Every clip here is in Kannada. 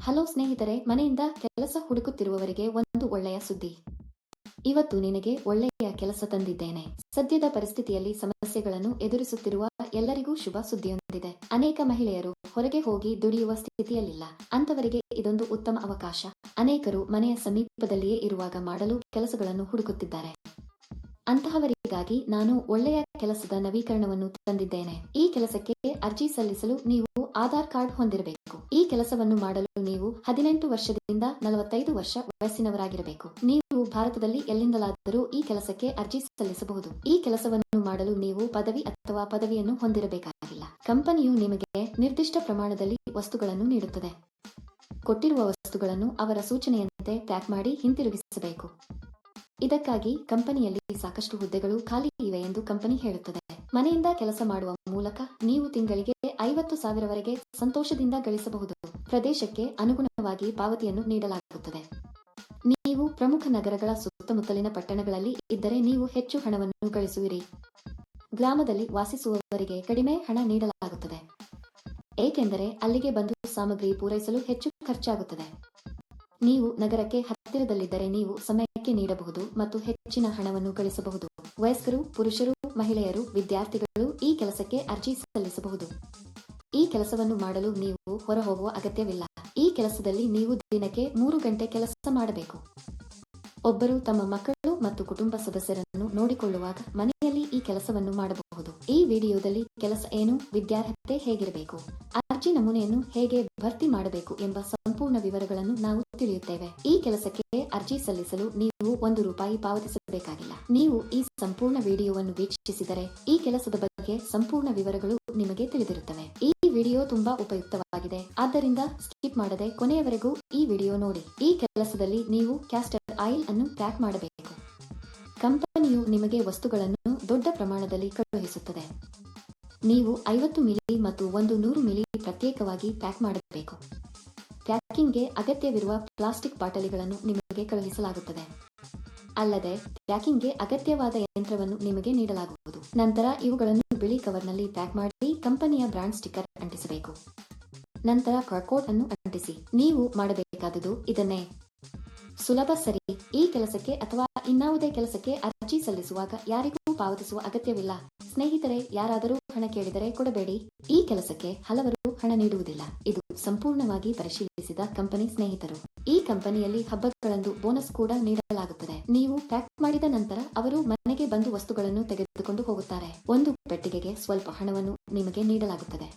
ಹಲೋ ಸ್ನೇಹಿತರೆ, ಮನೆಯಿಂದ ಕೆಲಸ ಹುಡುಕುತ್ತಿರುವವರಿಗೆ ಒಂದು ಒಳ್ಳೆಯ ಸುದ್ದಿ. ಇವತ್ತು ನಿನಗೆ ಒಳ್ಳೆಯ ಕೆಲಸ ತಂದಿದ್ದೇನೆ. ಸದ್ಯದ ಪರಿಸ್ಥಿತಿಯಲ್ಲಿ ಸಮಸ್ಯೆಗಳನ್ನು ಎದುರಿಸುತ್ತಿರುವ ಎಲ್ಲರಿಗೂ ಶುಭ ಸುದ್ದಿಯೊಂದಿದೆ. ಅನೇಕ ಮಹಿಳೆಯರು ಹೊರಗೆ ಹೋಗಿ ದುಡಿಯುವ ಸ್ಥಿತಿಯಲ್ಲಿಲ್ಲ. ಅಂತವರಿಗೆ ಇದೊಂದು ಉತ್ತಮ ಅವಕಾಶ. ಅನೇಕರು ಮನೆಯ ಸಮೀಪದಲ್ಲಿಯೇ ಇರುವಾಗ ಮಾಡಲು ಕೆಲಸಗಳನ್ನು ಹುಡುಕುತ್ತಿದ್ದಾರೆ. ಅಂತಹವರಿಗಾಗಿ ನಾನು ಒಳ್ಳೆಯ ಕೆಲಸದ ನವೀಕರಣವನ್ನು ತಂದಿದ್ದೇನೆ. ಈ ಕೆಲಸಕ್ಕೆ ಅರ್ಜಿ ಸಲ್ಲಿಸಲು ನೀವು ಆಧಾರ್ ಕಾರ್ಡ್ ಹೊಂದಿರಬೇಕು. ಈ ಕೆಲಸವನ್ನು ಮಾಡಲು ನೀವು 18 ವರ್ಷದಿಂದ 45 ವರ್ಷ ವಯಸ್ಸಿನವರಾಗಿರಬೇಕು. ನೀವು ಭಾರತದಲ್ಲಿ ಎಲ್ಲಿಂದಲಾದರೂ ಈ ಕೆಲಸಕ್ಕೆ ಅರ್ಜಿ ಸಲ್ಲಿಸಬಹುದು. ಈ ಕೆಲಸವನ್ನು ಮಾಡಲು ನೀವು ಪದವಿ ಅಥವಾ ಪದವಿಯನ್ನು ಹೊಂದಿರಬೇಕಾಗಿಲ್ಲ. ಕಂಪನಿಯು ನಿಮಗೆ ನಿರ್ದಿಷ್ಟ ಪ್ರಮಾಣದಲ್ಲಿ ವಸ್ತುಗಳನ್ನು ನೀಡುತ್ತದೆ. ಕೊಟ್ಟಿರುವ ವಸ್ತುಗಳನ್ನು ಅವರ ಸೂಚನೆಯಂತೆ ಪ್ಯಾಕ್ ಮಾಡಿ ಹಿಂತಿರುಗಿಸಬೇಕು. ಇದಕ್ಕಾಗಿ ಕಂಪನಿಯಲ್ಲಿ ಸಾಕಷ್ಟು ಹುದ್ದೆಗಳು ಖಾಲಿ ಇವೆ ಎಂದು ಕಂಪನಿ ಹೇಳುತ್ತದೆ. ಮನೆಯಿಂದ ಕೆಲಸ ಮಾಡುವ ಮೂಲಕ ನೀವು ತಿಂಗಳಿಗೆ 50,000ವರೆಗೆ ಸಂತೋಷದಿಂದ ಗಳಿಸಬಹುದು. ಪ್ರದೇಶಕ್ಕೆ ಅನುಗುಣವಾಗಿ ಪಾವತಿಯನ್ನು ನೀಡಲಾಗುತ್ತದೆ. ನೀವು ಪ್ರಮುಖ ನಗರಗಳ ಸುತ್ತಮುತ್ತಲಿನ ಪಟ್ಟಣಗಳಲ್ಲಿ ಇದ್ದರೆ ನೀವು ಹೆಚ್ಚು ಹಣವನ್ನು ಗಳಿಸುವಿರಿ. ಗ್ರಾಮದಲ್ಲಿ ವಾಸಿಸುವವರಿಗೆ ಕಡಿಮೆ ಹಣ ನೀಡಲಾಗುತ್ತದೆ, ಏಕೆಂದರೆ ಅಲ್ಲಿಗೆ ಬಂದು ಸಾಮಗ್ರಿ ಪೂರೈಸಲು ಹೆಚ್ಚು ಖರ್ಚಾಗುತ್ತದೆ. ನೀವು ನಗರಕ್ಕೆ ಹತ್ತಿರದಲ್ಲಿದ್ದರೆ ನೀವು ಸಮಯಕ್ಕೆ ನೀಡಬಹುದು ಮತ್ತು ಹೆಚ್ಚಿನ ಹಣವನ್ನು ಗಳಿಸಬಹುದು. ವಯಸ್ಕರು, ಪುರುಷರು, ಮಹಿಳೆಯರು, ವಿದ್ಯಾರ್ಥಿಗಳು ಈ ಕೆಲಸಕ್ಕೆ ಅರ್ಜಿ ಸಲ್ಲಿಸಬಹುದು. ಈ ಕೆಲಸವನ್ನು ಮಾಡಲು ನೀವು ಹೊರಹೋಗುವ ಅಗತ್ಯವಿಲ್ಲ. ಈ ಕೆಲಸದಲ್ಲಿ ನೀವು ದಿನಕ್ಕೆ 3 ಗಂಟೆ ಕೆಲಸ ಮಾಡಬೇಕು. ಒಬ್ಬರು ತಮ್ಮ ಮಕ್ಕಳು ಮತ್ತು ಕುಟುಂಬ ಸದಸ್ಯರನ್ನು ನೋಡಿಕೊಳ್ಳುವಾಗ ಮನೆಯಲ್ಲಿ ಈ ಕೆಲಸವನ್ನು ಮಾಡಬಹುದು. ಈ ವಿಡಿಯೋದಲ್ಲಿ ಕೆಲಸ ಏನು, ವಿದ್ಯಾರ್ಹತೆ ಹೇಗಿರಬೇಕು, ಅರ್ಜಿ ನಮೂನೆಯನ್ನು ಹೇಗೆ ಭರ್ತಿ ಮಾಡಬೇಕು ಎಂಬ ಸಂಪೂರ್ಣ ವಿವರಗಳನ್ನು ನಾವು ತಿಳಿಯುತ್ತೇವೆ. ಈ ಕೆಲಸಕ್ಕೆ ಅರ್ಜಿ ಸಲ್ಲಿಸಲು ನೀವು ₹1 ಪಾವತಿಸಬೇಕಾಗಿಲ್ಲ. ನೀವು ಈ ಸಂಪೂರ್ಣ ವಿಡಿಯೋವನ್ನು ವೀಕ್ಷಿಸಿದರೆ ಈ ಕೆಲಸದ ಬಗ್ಗೆ ಸಂಪೂರ್ಣ ವಿವರಗಳು ನಿಮಗೆ ತಿಳಿದಿರುತ್ತವೆ. ಈ ವಿಡಿಯೋ ತುಂಬಾ ಉಪಯುಕ್ತವಾಗಿದೆ, ಆದ್ದರಿಂದ ಸ್ಕಿಪ್ ಮಾಡದೆ ಕೊನೆಯವರೆಗೂ ಈ ವಿಡಿಯೋ ನೋಡಿ. ಈ ಕೆಲಸದಲ್ಲಿ ನೀವು ಕ್ಯಾಸ್ಟರ್ ಆಯಿಲ್ ಅನ್ನು ಪ್ಯಾಕ್ ಮಾಡಬೇಕು. ಕಂಪನಿಯು ನಿಮಗೆ ವಸ್ತುಗಳನ್ನು ದೊಡ್ಡ ಪ್ರಮಾಣದಲ್ಲಿ ಕಳುಹಿಸುತ್ತದೆ. ನೀವು 50 ಮಿಲಿ ಮತ್ತು 100 ಮಿಲಿ ಪ್ರತ್ಯೇಕವಾಗಿ ಪ್ಯಾಕ್ ಮಾಡಬೇಕು. ಪ್ಯಾಕಿಂಗ್ಗೆ ಅಗತ್ಯವಿರುವ ಪ್ಲಾಸ್ಟಿಕ್ ಬಾಟಲಿಗಳನ್ನು ನಿಮಗೆ ಕಳುಹಿಸಲಾಗುತ್ತದೆ. ಅಲ್ಲದೆ ಪ್ಯಾಕಿಂಗ್ಗೆ ಅಗತ್ಯವಾದ ಯಂತ್ರವನ್ನು ನಿಮಗೆ ನೀಡಲಾಗುವುದು. ನಂತರ ಇವುಗಳನ್ನು ಬಿಳಿ ಕವರ್ನಲ್ಲಿ ಪ್ಯಾಕ್ ಮಾಡಿ ಕಂಪನಿಯ ಬ್ರಾಂಡ್ ಸ್ಟಿಕ್ಕರ್ ಅಂಟಿಸಬೇಕು. ನಂತರ ಬಾರ್ಕೋಡ್ ಅನ್ನು ಅಂಟಿಸಿ. ನೀವು ಮಾಡಬೇಕಾದುದು ಇದನ್ನೇ. ಸುಲಭ, ಸರಿ? ಈ ಕೆಲಸಕ್ಕೆ ಅಥವಾ ಇನ್ನಾವುದೇ ಕೆಲಸಕ್ಕೆ ಅರ್ಜಿ ಸಲ್ಲಿಸುವಾಗ ಯಾರಿಗೂ ಪಾವತಿಸುವ ಅಗತ್ಯವಿಲ್ಲ. ಸ್ನೇಹಿತರೆ, ಯಾರಾದರೂ ಹಣ ಕೇಳಿದರೆ ಕೊಡಬೇಡಿ. ಈ ಕೆಲಸಕ್ಕೆ ಹಲವರು ಹಣ ನೀಡುವುದಿಲ್ಲ. ಇದು ಸಂಪೂರ್ಣವಾಗಿ ಪರಿಶೀಲಿಸಿದ ಕಂಪನಿ. ಸ್ನೇಹಿತರು, ಈ ಕಂಪನಿಯಲ್ಲಿ ಹಬ್ಬಗಳಂದು ಬೋನಸ್ ಕೂಡ ನೀಡಲಾಗುತ್ತದೆ. ನೀವು ಪ್ಯಾಕ್ ಮಾಡಿದ ನಂತರ ಅವರು ಮನೆಗೆ ಬಂದು ವಸ್ತುಗಳನ್ನು ತೆಗೆದುಕೊಂಡು ಹೋಗುತ್ತಾರೆ. ಒಂದು ಪೆಟ್ಟಿಗೆಗೆ ಸ್ವಲ್ಪ ಹಣವನ್ನು ನಿಮಗೆ ನೀಡಲಾಗುತ್ತದೆ.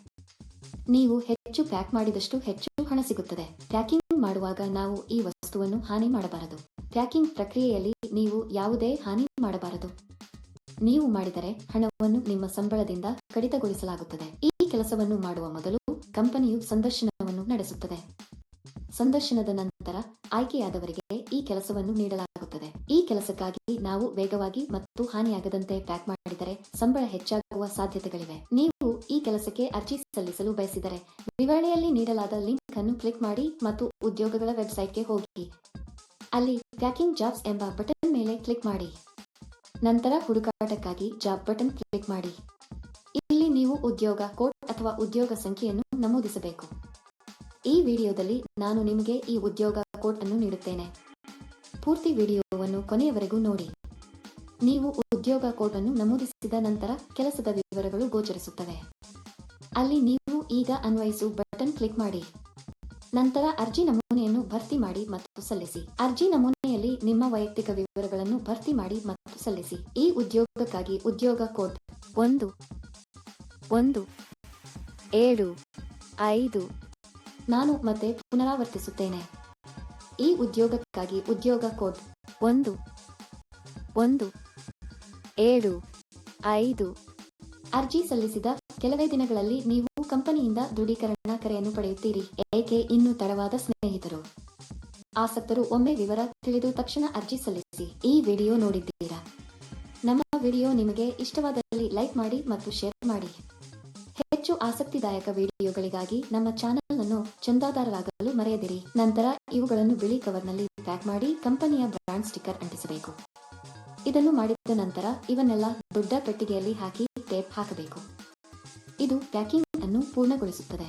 ನೀವು ಹೆಚ್ಚು ಪ್ಯಾಕ್ ಮಾಡಿದಷ್ಟು ಹೆಚ್ಚು ಹಣ ಸಿಗುತ್ತದೆ. ಪ್ಯಾಕಿಂಗ್ ಮಾಡುವಾಗ ನಾವು ಈ ವಸ್ತುವನ್ನು ಹಾನಿ ಮಾಡಬಾರದು. ಪ್ಯಾಕಿಂಗ್ ಪ್ರಕ್ರಿಯೆಯಲ್ಲಿ ನೀವು ಯಾವುದೇ ಹಾನಿ ಮಾಡಬಾರದು. ನೀವು ಮಾಡಿದರೆ ಹಣವನ್ನು ನಿಮ್ಮ ಸಂಬಳದಿಂದ ಕಡಿತಗೊಳಿಸಲಾಗುತ್ತದೆ. ಈ ಕೆಲಸವನ್ನು ಮಾಡುವ ಮೊದಲು ಕಂಪನಿಯು ಸಂದರ್ಶನವನ್ನು ನಡೆಸುತ್ತದೆ. ಸಂದರ್ಶನದ ನಂತರ ಆಯ್ಕೆಯಾದವರಿಗೆ ಈ ಕೆಲಸವನ್ನು ನೀಡಲಾಗುತ್ತದೆ. ಈ ಕೆಲಸಕ್ಕಾಗಿ ನಾವು ವೇಗವಾಗಿ ಮತ್ತು ಹಾನಿಯಾಗದಂತೆ ಪ್ಯಾಕ್ ಮಾಡಿದರೆ ಸಂಬಳ ಹೆಚ್ಚಾಗುವ ಸಾಧ್ಯತೆಗಳಿವೆ. ನೀವು ಈ ಕೆಲಸಕ್ಕೆ ಅರ್ಜಿ ಸಲ್ಲಿಸಲು ಬಯಸಿದರೆ ವಿವರಣೆಯಲ್ಲಿ ನೀಡಲಾದ ಲಿಂಕ್ ಅನ್ನು ಕ್ಲಿಕ್ ಮಾಡಿ ಮತ್ತು ಉದ್ಯೋಗಗಳ ವೆಬ್ಸೈಟ್ಗೆ ಹೋಗಿ. ಅಲ್ಲಿ ಪ್ಯಾಕಿಂಗ್ ಜಾಬ್ಸ್ ಎಂಬ ಬಟನ್ ಮೇಲೆ ಕ್ಲಿಕ್ ಮಾಡಿ. ನಂತರ ಹುಡುಕಾಟಕ್ಕಾಗಿ ಜಾಬ್ ಬಟನ್ ಕ್ಲಿಕ್ ಮಾಡಿ. ಇಲ್ಲಿ ನೀವು ಉದ್ಯೋಗ ಕೋಡ್ ಅಥವಾ ಉದ್ಯೋಗ ಸಂಖ್ಯೆಯನ್ನು ನಮೂದಿಸಬೇಕು. ಈ ವಿಡಿಯೋದಲ್ಲಿ ನಾನು ನಿಮಗೆ ಈ ಉದ್ಯೋಗ ಕೋಡ್ ಅನ್ನು ನೀಡುತ್ತೇನೆ. ಪೂರ್ತಿ ವಿಡಿಯೋವನ್ನು ಕೊನೆಯವರೆಗೂ ನೋಡಿ. ನೀವು ಉದ್ಯೋಗ ಕೋಡ್ ಅನ್ನು ನಮೂದಿಸಿದ ನಂತರ ಕೆಲಸದ ವಿವರಗಳು ಗೋಚರಿಸುತ್ತವೆ. ಅಲ್ಲಿ ನೀವು ಈಗ ಅನ್ವಯಿಸು ಬಟನ್ ಕ್ಲಿಕ್ ಮಾಡಿ. ನಂತರ ಅರ್ಜಿ ನಮೂನೆಯನ್ನು ಭರ್ತಿ ಮಾಡಿ ಮತ್ತು ಸಲ್ಲಿಸಿ. ಅರ್ಜಿ ನಮೂನೆಯಲ್ಲಿ ನಿಮ್ಮ ವೈಯಕ್ತಿಕ ವಿವರಗಳನ್ನು ಭರ್ತಿ ಮಾಡಿ ಮತ್ತು ಸಲ್ಲಿಸಿ. ಈ ಉದ್ಯೋಗಕ್ಕಾಗಿ ಉದ್ಯೋಗ ಕೋಡ್ 1175. ನಾನು ಮತ್ತೆ ಪುನರಾವರ್ತಿಸುತ್ತೇನೆ. ಈ ಉದ್ಯೋಗಕ್ಕಾಗಿ ಉದ್ಯೋಗ ಕೋಡ್ 1175. ಅರ್ಜಿ ಸಲ್ಲಿಸಿದ ಕೆಲವೇ ದಿನಗಳಲ್ಲಿ ನೀವು ಕಂಪನಿಯಿಂದ ದೃಢೀಕರಣ ಕರೆಯನ್ನು ಪಡೆಯುತ್ತೀರಿ. ಏಕೆ ಇನ್ನೂ ತಡವಾದ ಸ್ನೇಹಿತರು? ಆಸಕ್ತರು ಒಮ್ಮೆ ವಿವರ ತಿಳಿದು ತಕ್ಷಣ ಅರ್ಜಿ ಸಲ್ಲಿಸಿ. ಈ ವಿಡಿಯೋ ನೋಡಿದ್ದೀರಾ? ನಮ್ಮ ವಿಡಿಯೋ ನಿಮಗೆ ಇಷ್ಟವಾದಲ್ಲಿ ಲೈಕ್ ಮಾಡಿ ಮತ್ತು ಶೇರ್ ಮಾಡಿ. ಹೆಚ್ಚು ಆಸಕ್ತಿದಾಯಕ ವಿಡಿಯೋಗಳಿಗಾಗಿ ನಮ್ಮ ಚಾನೆಲ್ ಅನ್ನು ಚಂದಾದಾರರಾಗಲು ಮರೆಯದಿರಿ. ನಂತರ ಇವುಗಳನ್ನು ಬಿಳಿ ಕವರ್ನಲ್ಲಿ ಪ್ಯಾಕ್ ಮಾಡಿ ಕಂಪನಿಯ ಬ್ರಾಂಡ್ ಸ್ಟಿಕ್ಕರ್ ಅಂಟಿಸಬೇಕು. ಇದನ್ನು ಮಾಡಿದ ನಂತರ ಇವನ್ನೆಲ್ಲ ದೊಡ್ಡ ಪೆಟ್ಟಿಗೆಯಲ್ಲಿ ಹಾಕಿ ಟೇಪ್ ಹಾಕಬೇಕು. ಇದು ಪ್ಯಾಕಿಂಗ್ ಅನ್ನು ಪೂರ್ಣಗೊಳಿಸುತ್ತದೆ.